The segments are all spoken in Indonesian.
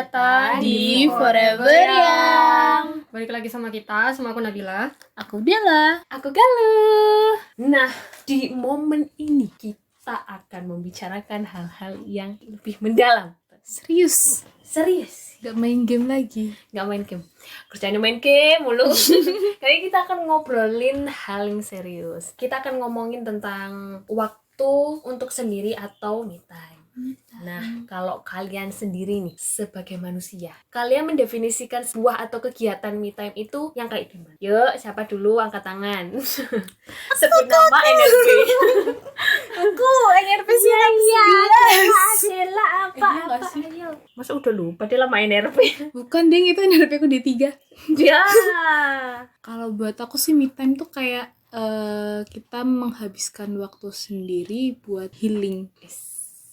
datang di Forever Young. Balik lagi sama kita, sama aku Nabila. Aku Bella. Aku Galuh. Nah, di momen ini kita akan membicarakan hal-hal yang lebih mendalam. Serius, Serius, gak main game lagi. gak main game. Kerjanya main game mulu. Kali kita akan ngobrolin hal yang serius. Kita akan ngomongin tentang waktu untuk sendiri atau me time. Nah, kalau kalian sendiri nih sebagai manusia, kalian mendefinisikan sebuah atau kegiatan me time itu yang kayak gimana? Yuk, siapa dulu angkat tangan? Sebut nama NRP. Aku NRP sih Adela apa? Ayo. Masa udah lupa dia lama NRP. Bukan ding, itu NRP aku D3. Ya. Kalau buat aku sih me time tuh kayak kita menghabiskan waktu sendiri buat healing,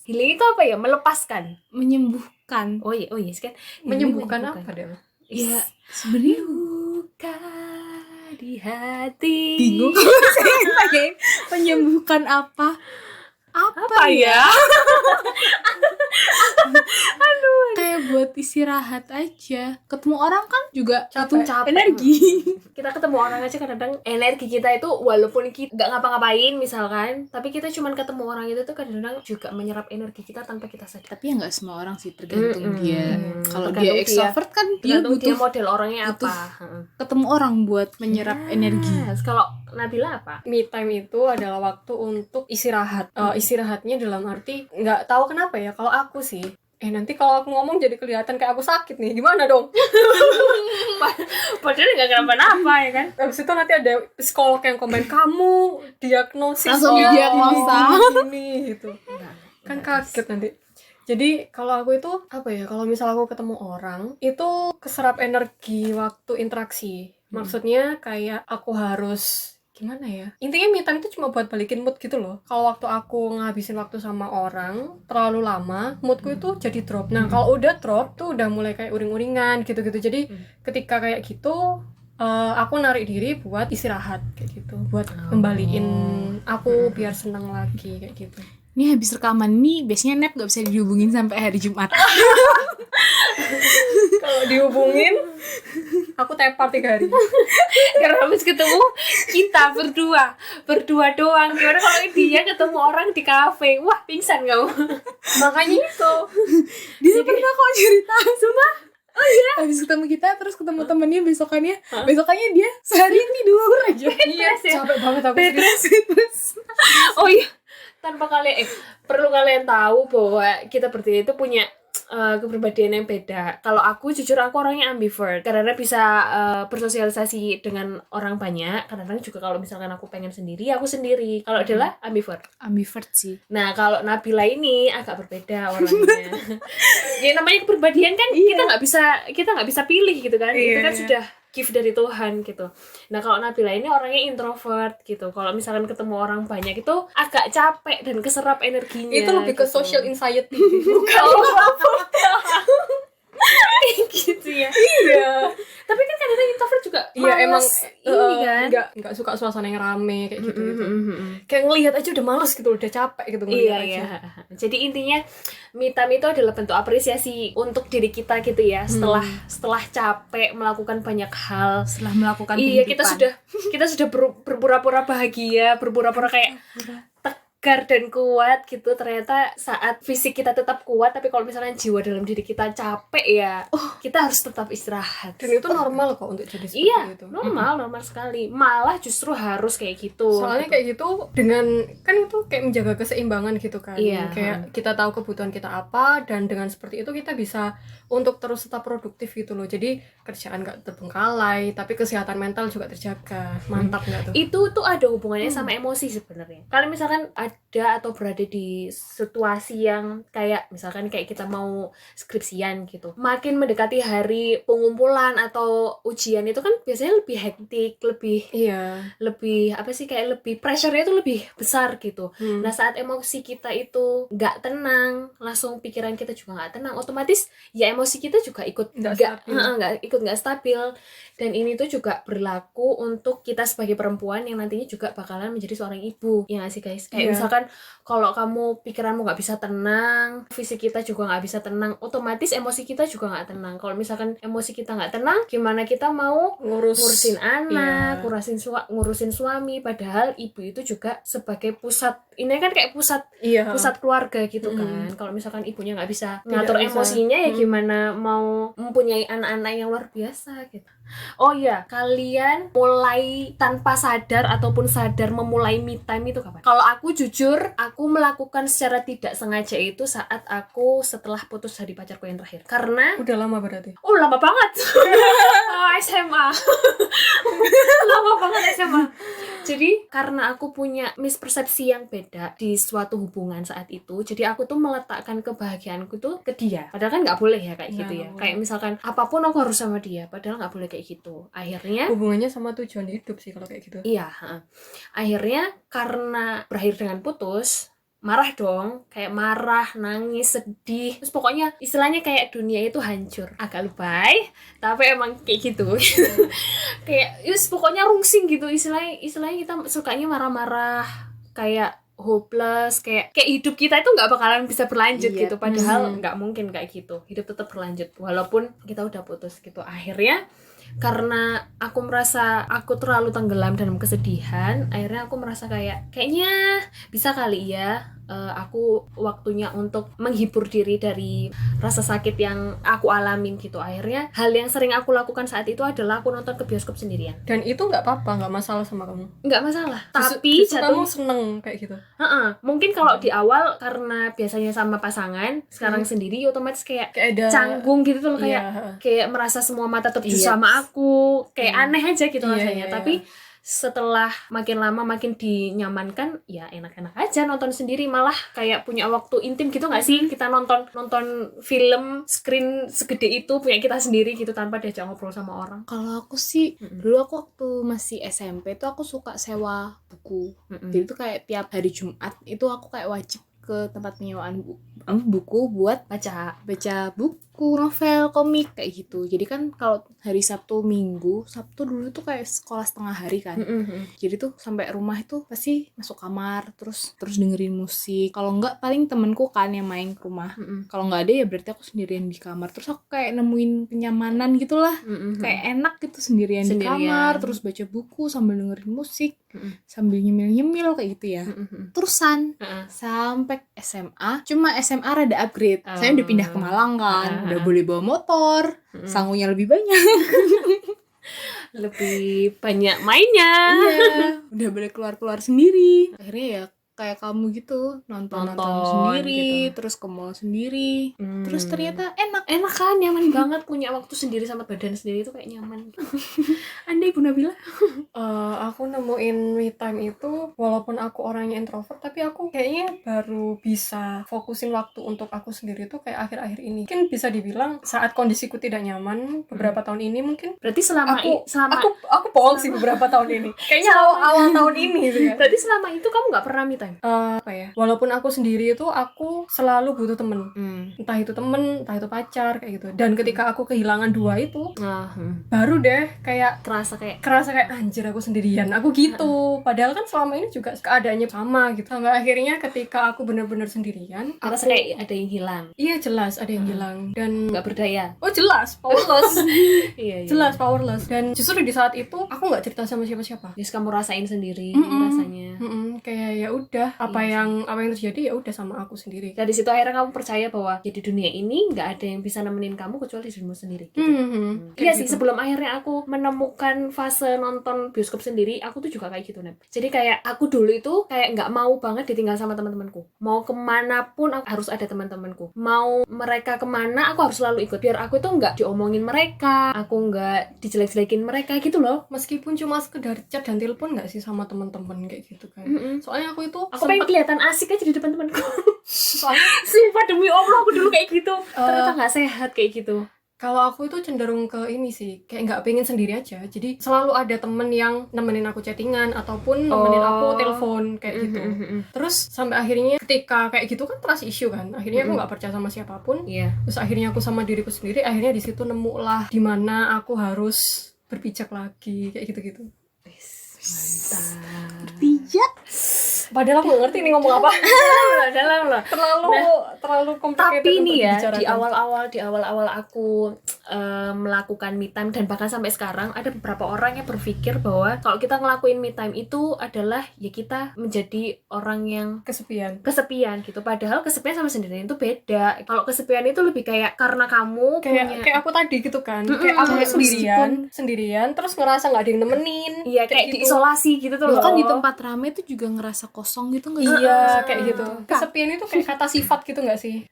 Healing itu apa ya? Melepaskan. menyembuhkan. Oh iya kan. Menyembuhkan apa deh? Ya, sebenarnya Luka di hati. bingung menyembuhkan apa ya? kayak buat istirahat aja. Ketemu orang kan juga Capek. butuh energi. Kita ketemu orang aja kadang-kadang energi kita itu walaupun kita nggak ngapa-ngapain misalkan, tapi kita cuman ketemu orang itu tuh kadang-kadang juga menyerap energi kita tanpa kita sadar. Tapi ya nggak semua orang sih, tergantung dia. Kalau Tergantung dia extrovert kan dia Tergantung dia butuh model orangnya butuh apa. ketemu orang buat menyerap energi. Yes. Kalau Nabila apa? Me time itu adalah waktu untuk istirahat. Istirahatnya dalam arti nggak tahu kenapa ya. Kalau aku sih, nanti kalau aku ngomong jadi kelihatan kayak aku sakit nih. Gimana dong? Padahal nggak kenapa-napa ya kan? Habis itu nanti ada psikolog yang komen kamu diagnosis Langsung didiagnosa. gini gitu. Kan kaget nanti. Jadi kalau aku itu apa ya, kalau misal aku ketemu orang itu keserap energi waktu interaksi. Maksudnya kayak aku harus gimana ya, intinya me time itu cuma buat balikin mood gitu loh. Kalau waktu aku ngabisin waktu sama orang terlalu lama, moodku itu jadi drop. Nah kalau udah drop tuh udah mulai kayak uring-uringan gitu-gitu. Jadi ketika kayak gitu aku narik diri buat istirahat kayak gitu, buat kembaliin aku biar seneng lagi kayak gitu. Ini habis rekaman nih biasanya Nep gak bisa dihubungin sampai hari Jumat. Kalau dihubungin aku tepar 3 hari. Karena habis ketemu kita berdua doang. Gimana kalau dia ketemu orang di kafe? Wah, pingsan kamu. Makanya itu Dia pernah kok cerita. Sumpah. Oh iya. Habis ketemu kita terus ketemu temennya besokannya dia seharian tidur aja. iya capek banget aku Terus. Oh iya, tanpa kalian perlu kalian tahu bahwa kita berdua itu punya kepribadian yang beda. Kalau aku jujur aku orangnya ambivert karena bisa bersosialisasi dengan orang banyak. Kadang-kadang juga kalau misalkan aku pengen sendiri, aku sendiri. Kalau adalah Ambivert sih. Nah, kalau Nabila ini agak berbeda orangnya. Ya namanya kepribadian kan kita nggak bisa pilih gitu kan. Itu kan sudah gift dari Tuhan gitu. Nah, kalau Nabila ini orangnya introvert gitu. Kalau misalkan ketemu orang banyak itu agak capek dan keserap energinya. itu lebih ke gitu. social anxiety. Bukan gitu ya. Iya. Tapi kan kadang-kadang introvert juga Iya emang ini kan. nggak suka suasana yang rame kayak gitu. Kayak ngelihat aja udah males gitu, udah capek gitu ngelihat aja. Iya. Jadi intinya me time itu adalah bentuk apresiasi untuk diri kita gitu ya. Setelah capek melakukan banyak hal, Setelah melakukan iya kehidupan. kita sudah berpura-pura bahagia, berpura-pura kayak tegar dan kuat gitu. Ternyata saat fisik kita tetap kuat, tapi kalau misalnya jiwa dalam diri kita capek ya, kita harus tetap istirahat. Dan itu normal kok untuk jadi seperti Iya, itu. normal sekali. Malah justru harus kayak gitu. Soalnya kayak gitu dengan kan itu kayak menjaga keseimbangan gitu kan. Iya. Kayak kita tahu kebutuhan kita apa dan dengan seperti itu kita bisa untuk terus tetap produktif gitu loh. Jadi kerjaan nggak terbengkalai, tapi kesehatan mental juga terjaga. Mantap nggak tuh? Itu tuh ada hubungannya sama emosi sebenarnya. Kalau misalkan ada atau berada di situasi yang kayak misalkan kayak kita mau skripsian gitu, makin mendekati hari pengumpulan atau ujian itu kan biasanya lebih hektik, lebih apa sih, kayak lebih pressure-nya itu lebih besar gitu. Nah, saat emosi kita itu nggak tenang, langsung pikiran kita juga nggak tenang, otomatis ya emosi kita juga ikut nggak stabil. Dan ini tuh juga berlaku untuk kita sebagai perempuan yang nantinya juga bakalan menjadi seorang ibu, ya nggak sih guys? Kayak misalkan kalau kamu pikiranmu nggak bisa tenang, fisik kita juga nggak bisa tenang, otomatis emosi kita juga nggak tenang. Kalau misalkan emosi kita nggak tenang, gimana kita mau ngurusin anak, ngurusin suami, padahal ibu itu juga sebagai pusat, ini kan kayak pusat keluarga gitu kan. Kalau misalkan ibunya nggak bisa ngatur emosinya, ya gimana mau mempunyai anak-anak yang luar biasa gitu. Oh iya, kalian mulai tanpa sadar ataupun sadar memulai me time itu kapan? Kalau aku jujur, aku melakukan secara tidak sengaja itu saat aku setelah putus dari pacarku yang terakhir. Karena udah lama berarti. Oh, lama banget. SMA. Lama banget SMA. Jadi karena aku punya mispersepsi yang beda di suatu hubungan saat itu, jadi aku tuh meletakkan kebahagiaanku tuh ke dia. Padahal kan nggak boleh ya kayak gitu ya. Kayak misalkan apapun aku harus sama dia, padahal nggak boleh kayak gitu. Akhirnya hubungannya sama tujuan hidup sih kalau kayak gitu. Iya. Akhirnya karena berakhir dengan putus, marah dong, kayak marah, nangis, sedih, terus pokoknya istilahnya kayak dunia itu hancur, agak lebay tapi emang kayak gitu. Kayak pokoknya rungsing gitu, istilahnya kita sukanya marah-marah, kayak hopeless, kayak hidup kita itu nggak bakalan bisa berlanjut gitu, padahal nggak mungkin kayak gitu, hidup tetap berlanjut walaupun kita udah putus gitu. Akhirnya karena aku merasa aku terlalu tenggelam dalam kesedihan, akhirnya aku merasa kayaknya bisa kali ya aku waktunya untuk menghibur diri dari rasa sakit yang aku alamin gitu. Akhirnya hal yang sering aku lakukan saat itu adalah aku nonton ke bioskop sendirian. Dan itu nggak apa-apa, nggak masalah sama kamu? Nggak masalah. Tapi kamu seneng kayak gitu? Mungkin kalau di awal karena biasanya sama pasangan, sekarang sendiri otomatis kayak ada canggung gitu tuh, kayak merasa semua mata tertuju sama aku, kayak aneh aja gitu rasanya. Tapi setelah makin lama makin dinyamankan, ya enak-enak aja nonton sendiri, malah kayak punya waktu intim gitu nggak sih? Kita nonton film screen segede itu punya kita sendiri gitu tanpa diajak ngobrol sama orang. Kalau aku sih dulu aku waktu masih SMP tuh aku suka sewa buku. Jadi tuh kayak tiap hari Jumat itu aku kayak wajib ke tempat penyewaan buku buat baca buku, novel, komik kayak gitu. Jadi kan kalau hari Sabtu dulu tuh kayak sekolah setengah hari kan. Jadi tuh sampai rumah itu pasti masuk kamar terus dengerin musik. Kalau enggak paling temenku kan yang main ke rumah. Kalau enggak ada ya berarti aku sendirian di kamar. Terus aku kayak nemuin kenyamanan gitulah. Kayak enak gitu sendirian di kamar, terus baca buku sambil dengerin musik, sambil nyemil-nyemil kayak gitu ya. Terusan sampai SMA, cuma SMA rada upgrade. Saya udah pindah ke Malang kan, udah boleh bawa motor, sangunya lebih banyak. Lebih banyak mainnya. Iya, udah boleh keluar sendiri. Akhirnya ya kayak kamu gitu, nonton sendiri, gitu. Terus ke mall sendiri. Terus ternyata enak kan, nyaman banget, punya waktu sendiri sama badan sendiri itu kayak nyaman. Anda Ibu Nabila? Aku nemuin me time itu walaupun aku orangnya introvert, tapi aku kayaknya baru bisa fokusin waktu untuk aku sendiri tuh kayak akhir-akhir ini. Mungkin bisa dibilang saat kondisiku tidak nyaman beberapa tahun ini mungkin. Berarti selama aku pol sih beberapa tahun ini. Kayaknya awal tahun ini gitu ya. Berarti selama itu kamu nggak pernah me time? Walaupun aku sendiri itu aku selalu butuh temen. Entah itu temen, entah itu pacar kayak gitu. Dan ketika aku kehilangan dua itu, baru deh kayak kerasa kayak anjir aku sendirian, aku gitu. Padahal kan selama ini juga keadaannya sama gitu. Sampai akhirnya ketika aku benar-benar sendirian, merasa kayak ada yang hilang. Iya jelas ada yang hilang dan nggak berdaya. Oh jelas powerless. Iya. Jelas powerless. Dan justru di saat itu aku nggak cerita sama siapa-siapa. Just kamu rasain sendiri rasanya. Kayak ya udah apa yang terjadi ya udah sama aku sendiri. Dari situ akhirnya kamu percaya bahwa di dunia ini nggak ada yang bisa nemenin kamu kecuali dirimu sendiri. Gitu. Iya sih, sebelum akhirnya aku menemukan fase nonton bioskop sendiri, aku tuh juga kayak gitu, Nep. Jadi kayak aku dulu itu kayak nggak mau banget ditinggal sama teman-temanku. Mau kemana pun aku harus ada teman-temanku. Mau mereka kemana aku harus selalu ikut. Biar aku tuh nggak diomongin mereka, aku nggak dijelek-jelekin mereka gitu loh. Meskipun cuma sekedar chat dan telepon nggak sih sama teman-teman kayak gitu kan. Soalnya aku itu pengen kelihatan asik aja di depan temanku. Soalnya sumpah demi Allah aku dulu kayak gitu. Ternyata nggak sehat kayak gitu. Kalau aku itu cenderung ke ini sih, kayak nggak pengen sendiri aja. Jadi selalu ada temen yang nemenin aku chattingan ataupun nemenin aku telepon kayak gitu. Terus sampai akhirnya ketika kayak gitu kan trust issue kan. Akhirnya aku nggak percaya sama siapapun. Terus akhirnya aku sama diriku sendiri. Akhirnya di situ nemulah di mana aku harus berpijak lagi kayak gitu-gitu. Mantap. Berpijak. Padahal aku nggak ngerti nih ngomong apa. dalam loh. Terlalu complicated. Tapi untuk nih ya, dibicarakan. di awal aku melakukan me time, dan bahkan sampai sekarang ada beberapa orang yang berpikir bahwa kalau kita ngelakuin me time itu adalah ya kita menjadi orang yang kesepian gitu. Padahal kesepian sama sendirian itu beda. Kalau kesepian itu lebih kayak karena kamu kayak aku tadi gitu kan. Kayak aku sendirian terus ngerasa nggak ada yang nemenin. Iya, kayak gitu. diisolasi gitu tuh loh. Bahkan di tempat rame tuh juga ngerasa kosong gitu nggak sih? Iya, kayak gitu. Kesepian itu kayak kata sifat gitu nggak sih?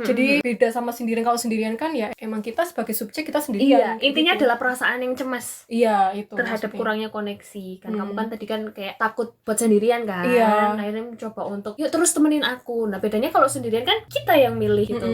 Jadi beda sama sendirian. Kalau sendirian kan ya emang kita sebagai subjek kita sendirian. Iya, intinya adalah perasaan yang cemas. Iya, itu terhadap maksudnya. kurangnya koneksi kan. Kamu kan tadi kan kayak takut buat sendirian kan. Iya. Akhirnya mencoba untuk yuk terus temenin aku. Nah, bedanya kalau sendirian kan kita yang milih gitu.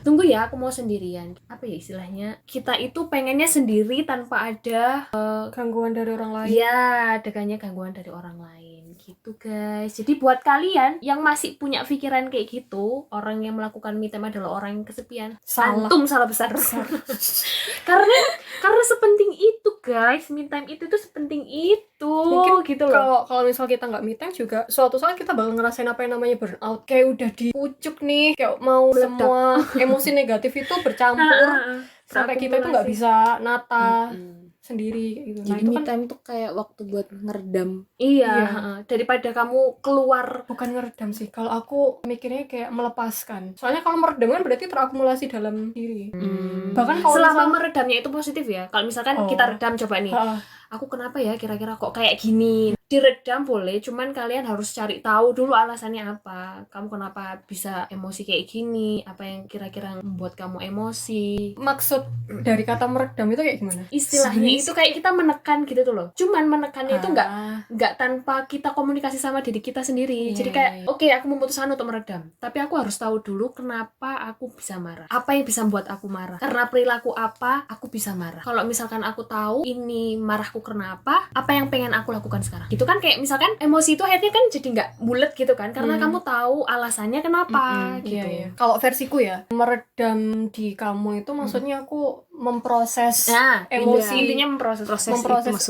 Tunggu ya, aku mau sendirian. Apa ya istilahnya? Kita itu pengennya sendiri tanpa ada gangguan dari orang lain. Iya, adanya gangguan dari orang lain gitu guys. Jadi buat kalian yang masih punya pikiran kayak gitu, orang yang melakukan me time adalah orang yang kesepian. Antum salah besar. karena sepenting itu guys, me time itu tuh sepenting itu. Mungkin gitu loh. Kalau misal kita nggak me time juga suatu saat kita bakal ngerasain apa yang namanya burnout. Kayak udah dipucuk nih, kayak mau semua emosi negatif itu bercampur sampai kita itu nggak bisa nata sendiri gitu. Jadi me time tuh kayak waktu buat ngeredam. Iya. Daripada kamu keluar. Bukan ngeredam sih, kalau aku mikirnya kayak melepaskan. Soalnya kalau meredam kan berarti terakumulasi dalam diri. Bahkan kalau selama meredamnya itu positif ya. Kalau misalkan kita redam coba nih, aku kenapa ya kira-kira kok kayak gini, diredam boleh, cuman kalian harus cari tahu dulu alasannya apa. Kamu kenapa bisa emosi kayak gini, apa yang kira-kira membuat kamu emosi. Maksud dari kata meredam itu kayak gimana? Istilahnya itu kayak kita menekan gitu tuh loh. Cuman menekannya itu nggak tanpa kita komunikasi sama diri kita sendiri. Jadi kayak oke, aku memutuskan untuk meredam, tapi aku harus tahu dulu kenapa aku bisa marah, apa yang bisa membuat aku marah, karena perilaku apa aku bisa marah. Kalau misalkan aku tahu ini marahku kenapa, apa yang pengen aku lakukan sekarang. Itu kan kayak misalkan emosi itu akhirnya kan jadi nggak bulat gitu kan, karena kamu tahu alasannya kenapa gitu. Iya. Kalau versiku ya, meredam di kamu itu maksudnya aku memproses emosi. Intinya memproses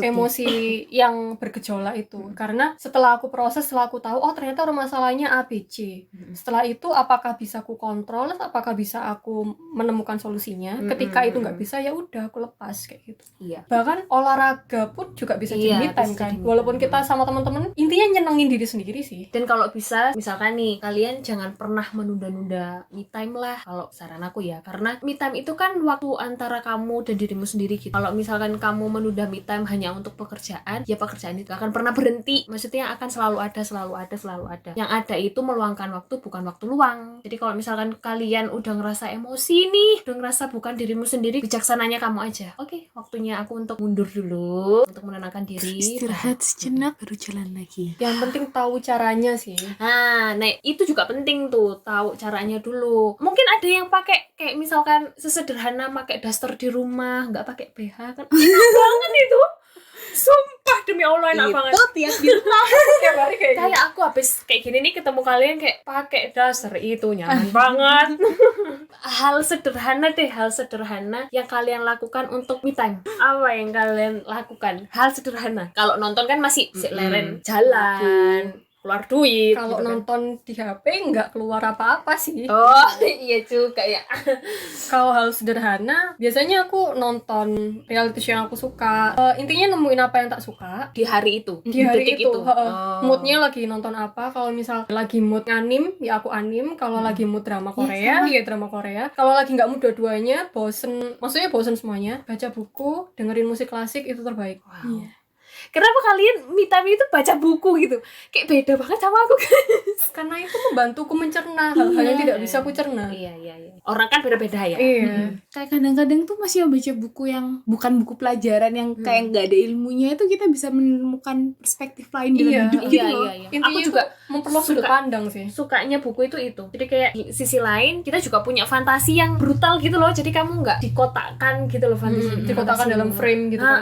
emosi yang bergejolak itu. Karena setelah aku proses, setelah aku tahu ternyata masalahnya A, B, C. Setelah itu apakah bisa aku kontrol, apakah bisa aku menemukan solusinya. Ketika itu nggak bisa, ya udah aku lepas kayak gitu. Iya. Bahkan olahraga pun juga bisa jadi me time kan. Walaupun kita sama teman-teman intinya nyenengin diri sendiri sih. Dan kalau bisa misalkan nih kalian jangan pernah menunda-nunda me time lah kalau saran aku ya, karena me time itu kan waktu antara kamu dan dirimu sendiri gitu. Kalau misalkan kamu menunda me time hanya untuk pekerjaan, ya pekerjaan itu akan pernah berhenti. Maksudnya akan selalu ada. Yang ada itu meluangkan waktu, bukan waktu luang. Jadi kalau misalkan kalian udah ngerasa emosi nih, udah ngerasa bukan dirimu sendiri, bijaksananya kamu aja. Oke, waktunya aku untuk mundur dulu, untuk menenangkan diri. Istirahat sejenak baru jalan lagi. Yang penting tahu caranya sih. Nah, itu juga penting tuh, tahu caranya dulu. Mungkin ada yang pakai kayak misalkan sesederhana pakai daster di rumah, nggak pakai BH kan. Enak banget itu. Sumpah demi Allah enak banget. Itu tiap di rumah. Tiap hari Kayak aku habis kayak gini nih ketemu kalian kayak pakai daster itu nyaman banget. Hal sederhana yang kalian lakukan untuk me time. Apa yang kalian lakukan? Hal sederhana. Kalau nonton kan masih leren jalan, keluar duit. Kalau gitu kan. nonton di HP nggak keluar apa-apa sih. Oh iya juga ya. Kalau hal sederhana, biasanya aku nonton reality show yang aku suka. Intinya nemuin apa yang tak suka Di hari itu. di hari detik itu. Moodnya lagi nonton apa. Kalau misal lagi mood anim, ya aku anim. Kalau lagi mood drama Korea, ya drama Korea. Kalau lagi nggak mood dua-duanya, maksudnya bosen semuanya, baca buku, dengerin musik klasik, itu terbaik. Wow. Iya. Kenapa kalian me time itu baca buku gitu? Kayak beda banget sama aku guys. Karena itu membantuku mencerna hal-hal yang tidak bisa aku cerna. Iya. Orang kan beda-beda ya. Iya. Kayak kadang-kadang tuh masih baca buku yang bukan buku pelajaran yang kayak nggak ada ilmunya, itu kita bisa menemukan perspektif lain dalam hidup gitu loh. Iya. Intinya Aku juga memperluas sudut pandang sih. Sukanya buku itu. Jadi kayak di sisi lain kita juga punya fantasi yang brutal gitu loh. Jadi kamu nggak dikotakkan gitu loh fantasi. Dikotakkan dalam frame gitu kan.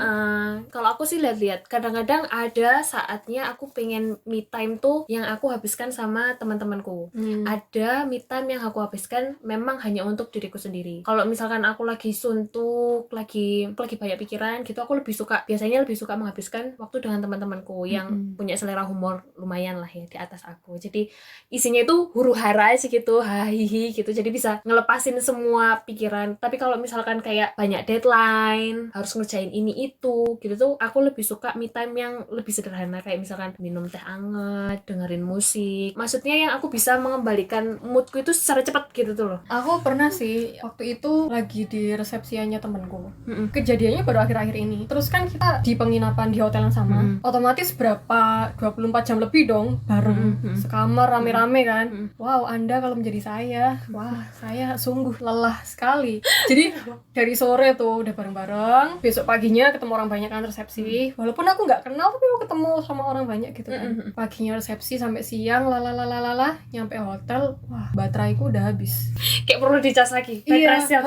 Kalau aku sih lihat-lihat kadang-kadang ada saatnya aku pengen me time tuh yang aku habiskan sama teman-temanku. Ada me time yang aku habiskan memang hanya untuk diriku sendiri. Kalau misalkan aku lagi suntuk, lagi banyak pikiran gitu, aku biasanya lebih suka menghabiskan waktu dengan teman-temanku yang punya selera humor lumayan lah ya di atas aku. Jadi isinya itu huru-hara aja gitu, hahihi gitu. Jadi bisa ngelepasin semua pikiran. Tapi kalau misalkan kayak banyak deadline, harus ngerjain ini itu gitu tuh, aku lebih suka me time yang lebih sederhana, kayak misalkan minum teh hangat, dengerin musik. Maksudnya yang aku bisa mengembalikan moodku itu secara cepat gitu tuh loh. Aku pernah sih waktu itu lagi di resepsiannya temenku. Kejadiannya baru akhir-akhir ini. Terus kan kita di penginapan di hotel yang sama. Otomatis berapa 24 jam lebih dong bareng sekamar rame-rame kan. Wow, Anda kalau menjadi saya, wah, saya sungguh lelah sekali. Jadi dari sore tuh udah bareng-bareng, besok paginya ketemu orang banyak kan resepsi. Walaupun aku nggak kenal tapi aku ketemu sama orang banyak gitu kan. Paginya resepsi sampai siang, lalalala, nyampe hotel, wah, bateraiku udah habis. Kayak perlu dicas lagi. Iya, Ya.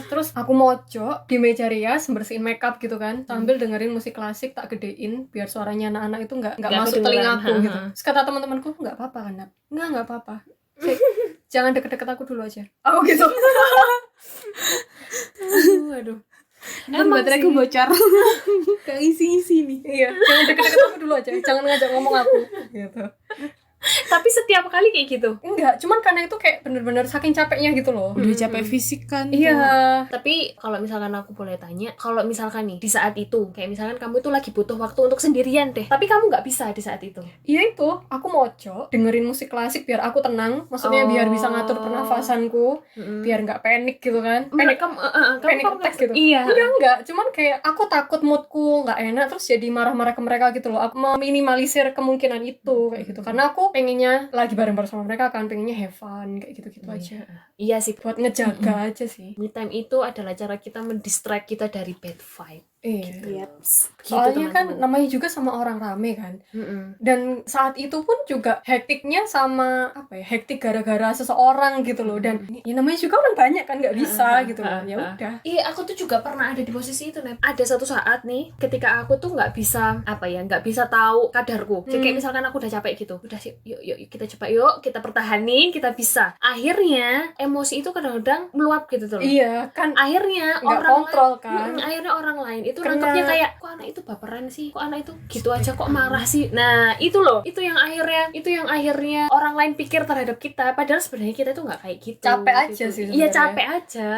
terus aku mojok di meja rias bersihin makeup gitu kan, sambil dengerin musik klasik tak gedein biar suaranya anak-anak itu nggak masuk telingaku gitu. Terus kata teman-temanku, nggak apa-apa kan, Nat? Nggak apa-apa. Jangan deket-deket aku dulu aja. Aku gitu. Aduh. Emang bateraiku bocor. Gak isi-isi nih. Iya, jangan deket-deket aku dulu aja. Jangan ngajak ngomong aku. Gitu. Tapi setiap kali kayak gitu? Enggak, cuman karena itu kayak bener-bener saking capeknya gitu loh. Udah capek fisik kan. Iya. Tapi kalau misalkan aku boleh tanya, kalau misalkan nih di saat itu, kayak misalkan kamu itu lagi butuh waktu untuk sendirian deh, tapi kamu nggak bisa di saat itu. Iya itu, aku mojok dengerin musik klasik biar aku tenang. Maksudnya biar bisa ngatur pernafasanku, biar nggak panik gitu kan. Panik attack gitu. Iya. Enggak, cuman kayak aku takut moodku nggak enak terus jadi marah-marah ke mereka gitu loh. Aku meminimalisir kemungkinan itu kayak gitu. Karena aku pengennya lagi bareng-bareng sama mereka kan, pengennya have fun kayak gitu-gitu aja. Iya sih, Buat ngejaga aja sih. me time itu adalah cara kita mendistract kita dari bad vibe. Iya. Gitu, Soalnya kan teman-teman. namanya juga sama orang rame kan. Dan saat itu pun juga hektiknya sama hektik gara-gara seseorang gitu loh. Dan ya namanya juga orang banyak kan, nggak bisa gitu loh. Ya udah. Iya, aku tuh juga pernah ada di posisi itu, Nep. Ada satu saat nih, ketika aku tuh nggak bisa nggak bisa tahu kadarku. Jadi kayak misalkan aku udah capek gitu, udah sih, yuk kita coba, yuk kita pertahanin, kita bisa. Akhirnya emosi itu kadang-kadang meluap gitu tuh loh. Iya kan. Akhirnya Nggak orang kontrol lain, kan. Akhirnya orang lain itu Kena. nangkepnya kayak, kok anak itu baperan sih, kok anak itu gitu aja kok marah sih. Nah itu loh, itu yang akhirnya orang lain pikir terhadap kita, padahal sebenarnya kita tuh nggak kayak gitu. Capek aja gitu. sih Iya, sebenarnya. capek aja.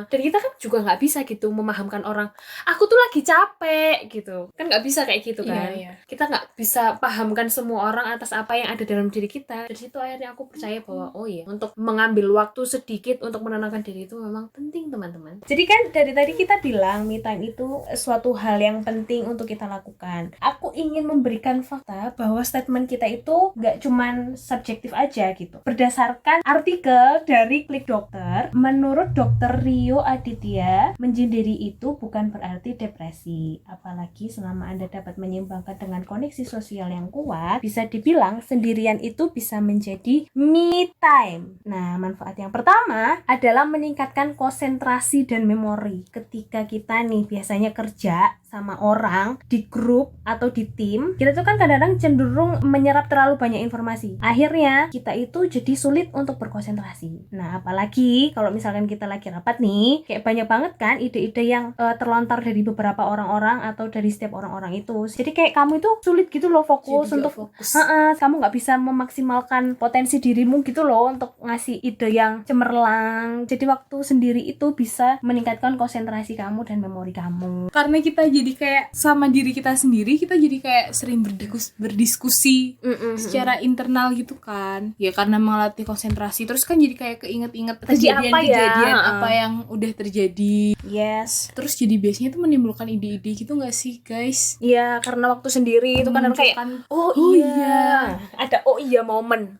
Dan kita kan juga nggak bisa gitu memahamkan orang, aku tuh lagi capek gitu kan, nggak bisa kayak gitu kan. Iya. Kita nggak bisa pahamkan semua orang atas apa yang ada dalam diri kita. Dari situ akhirnya aku percaya bahwa oh iya, untuk mengambil waktu sedikit untuk menenangkan diri itu memang penting, teman-teman. Jadi kan dari tadi kita bilang me time itu suatu hal yang penting untuk kita lakukan. Aku ingin memberikan fakta bahwa statement kita itu nggak cuman subjektif aja gitu. Berdasarkan artikel dari Klik Dokter, menurut Dr. Rio Aditya, menyendiri itu bukan berarti depresi. Apalagi selama Anda dapat menyeimbangkan dengan koneksi sosial yang kuat, bisa dibilang sendirian itu bisa menjadi me time. Nah, manfaat yang pertama adalah meningkatkan konsentrasi dan memori. Ketika kita nih biasanya kerja sama orang di grup atau di tim, kita tuh kan kadang-kadang cenderung menyerap terlalu banyak informasi. Akhirnya kita itu jadi sulit untuk berkonsentrasi. Nah, apalagi kalau misalkan kita lagi rapat nih, kayak banyak banget kan ide-ide yang terlontar dari beberapa orang-orang atau dari setiap orang-orang itu. Jadi kayak kamu itu sulit gitu loh fokus Jadi untuk fokus. kamu nggak bisa memaksimalkan potensi dirimu gitu loh untuk ngasih ide yang cemerlang. Jadi waktu sendiri itu bisa meningkatkan konsentrasi kamu dan memori kamu. Karena kita jadi kayak sama diri kita sendiri, kita jadi kayak sering berdiskusi secara internal gitu kan. Ya karena melatih konsentrasi, terus kan jadi kayak keinget-inget kejadian-kejadian apa yang udah terjadi. Yes. Terus jadi biasanya tuh menimbulkan ide-ide gitu gak sih guys? Iya, karena waktu sendiri itu kan kayak oh iya, ada oh iya momen.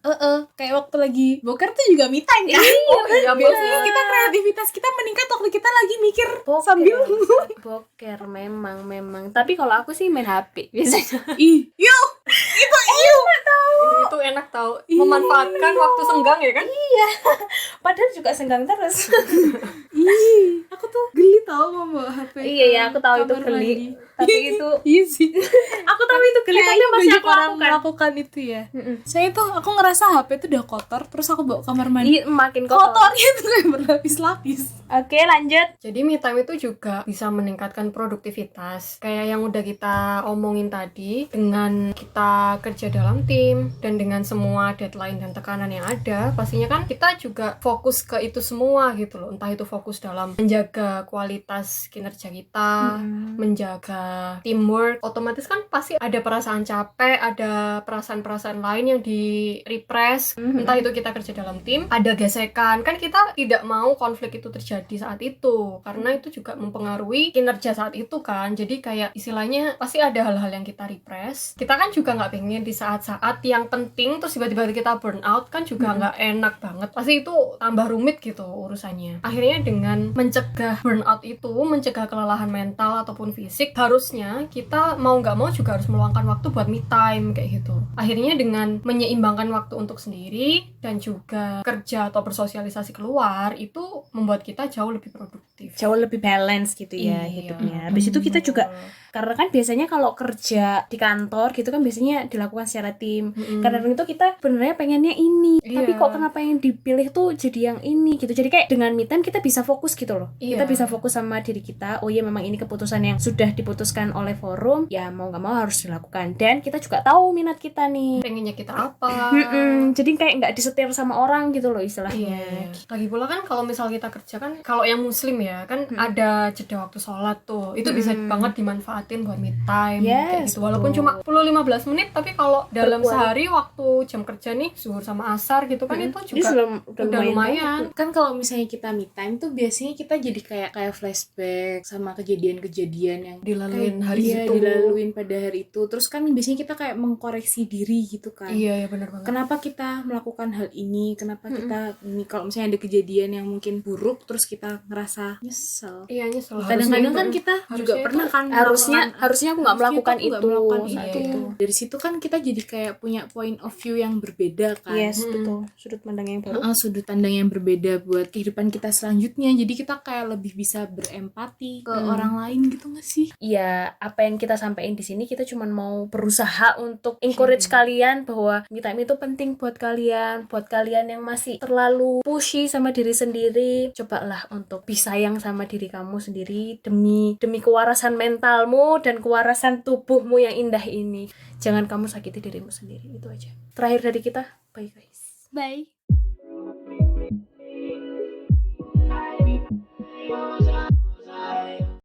Kayak waktu lagi boker tuh juga me time kan? Iya, Biasanya kita kreativitas kita meningkat waktu kita lagi mikir sambil boker memang. Tapi kalau aku sih main HP biasanya. yuk Itu enak tahu memanfaatkan waktu senggang ya kan? Padahal juga senggang terus. Ih, aku tuh geli tau mau bawa HP. Iya ya, aku tahu itu kamar geli. mandi. Tapi itu Iya sih. aku tahu itu geli, tapi Kayaknya masih banyak aku orang lakukan. melakukan itu ya. Saya tuh aku ngerasa HP tuh udah kotor, terus aku bawa kamar mandi. Iya, makin kotor. Kotornya tuh kayak berlapis-lapis. Oke, lanjut. Jadi me time itu juga bisa meningkatkan produktivitas. Kayak yang udah kita omongin tadi, dengan kita kerja dalam tim dan dengan semua deadline dan tekanan yang ada, pastinya kan kita juga fokus ke itu semua gitu loh. Entah itu fokus dalam menjaga kualitas kinerja kita, menjaga teamwork. Otomatis kan pasti ada perasaan capek, ada perasaan-perasaan lain yang di repress. Entah itu kita kerja dalam tim, ada gesekan. Kan kita tidak mau konflik itu terjadi saat itu, karena itu juga mempengaruhi kinerja saat itu kan. Jadi kayak istilahnya pasti ada hal-hal yang kita repress. Kita kan juga nggak pengen di saat-saat yang penting terus tiba-tiba kita burn out, kan juga nggak enak banget. Pasti itu tambah rumit gitu urusannya. Akhirnya dengan mencegah burnout itu, mencegah kelelahan mental ataupun fisik, harusnya kita mau nggak mau juga harus meluangkan waktu buat me time kayak gitu. Akhirnya dengan menyeimbangkan waktu untuk sendiri dan juga kerja atau bersosialisasi keluar, itu membuat kita jauh lebih produktif. Jauh lebih balance gitu ya Iya. hidupnya. Habis itu kita juga, karena kan biasanya kalau kerja di kantor gitu kan biasanya dilakukan secara tim. Kadang itu kita sebenarnya pengennya ini, tapi Iya. kok kenapa yang dipilih tuh jadi yang ini gitu. Jadi kayak dengan me time kita bisa fokus gitu loh. Iya. Kita bisa fokus sama diri kita. Oh iya, memang ini keputusan yang sudah diputuskan oleh forum, ya mau nggak mau harus dilakukan. Dan kita juga tahu minat kita nih. Pengennya kita apa. Jadi kayak nggak disetir sama orang gitu loh istilahnya. Iya. Lagi pula kan kalau misal kita kerja kan, kalau yang muslim ya kan ada jeda waktu sholat tuh, itu bisa banget dimanfaatin buat me time kayak gitu. Walaupun betul. cuma 10-15 menit, tapi kalau dalam Berkualitas. sehari waktu jam kerja nih zuhur sama asar gitu kan, itu Ini juga udah lumayan. Kan kalau misalnya kita me time tuh biasanya kita jadi kayak flashback sama kejadian-kejadian yang dilaluin kayak- hari iya, itu. dilaluin pada hari itu. Terus kan biasanya kita kayak mengkoreksi diri gitu kan. Iya ya, benar banget. Kenapa kita melakukan hal ini? Kenapa kita ini, kalau misalnya ada kejadian yang mungkin buruk terus kita ngerasa nyesel. Iya, nyesel. Kadang-kadang kan kita juga harusnya pernah kan Harusnya aku nggak melakukan Harusnya itu. aku nggak melakukan Iya, itu. iya. Dari situ kan kita jadi kayak punya point of view yang berbeda kan. Yes, betul. Sudut pandang yang baru. Sudut pandang yang berbeda buat kehidupan kita selanjutnya. Jadi kita kayak lebih bisa berempati ke orang lain gitu nggak sih? Ya, apa yang kita sampaikan di sini kita cuma mau berusaha untuk encourage kalian bahwa me time itu penting buat kalian yang masih terlalu pushy sama diri sendiri. Cobalah untuk bisa sayang sama diri kamu sendiri demi kewarasan mentalmu dan kewarasan tubuhmu yang indah ini. Jangan kamu sakiti dirimu sendiri, itu aja. Terakhir dari kita, bye guys. Bye.